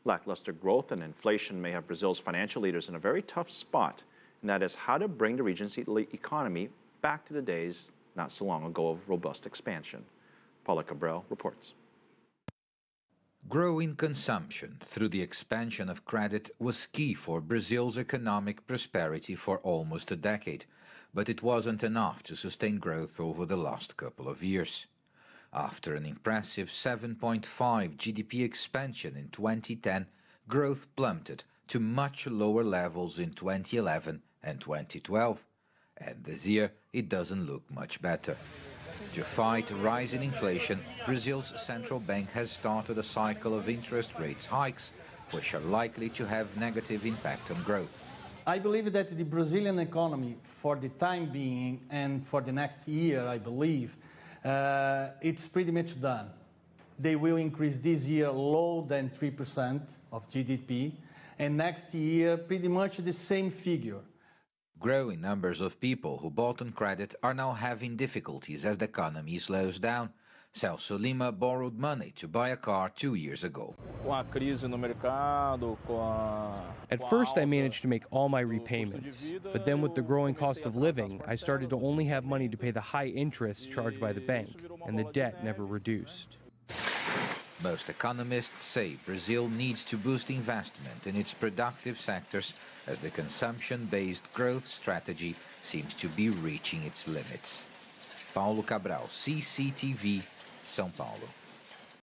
Lackluster growth and inflation may have Brazil's financial leaders in a very tough spot, and that is how to bring the region's economy back to the days not so long ago of robust expansion. Paulo Cabral reports. Growing consumption through the expansion of credit was key for Brazil's economic prosperity for almost a decade, but it wasn't enough to sustain growth over the last couple of years. After an impressive 7.5 GDP expansion in 2010, growth plummeted to much lower levels in 2011 and 2012, and this year it doesn't look much better. To fight rising inflation, Brazil's central bank has started a cycle of interest rates hikes, which are likely to have negative impact on growth. I believe that the Brazilian economy, for the time being and for the next year, I believe, it's pretty much done. They will increase this year lower than 3% of GDP, and next year pretty much the same figure. Growing numbers of people who bought on credit are now having difficulties as the economy slows down. Celso Lima borrowed money to buy a car 2 years ago. At first, I managed to make all my repayments, but then with the growing cost of living, I started to only have money to pay the high interest charged by the bank, and the debt never reduced. Most economists say Brazil needs to boost investment in its productive sectors as the consumption-based growth strategy seems to be reaching its limits. Paulo Cabral, CCTV, São Paulo.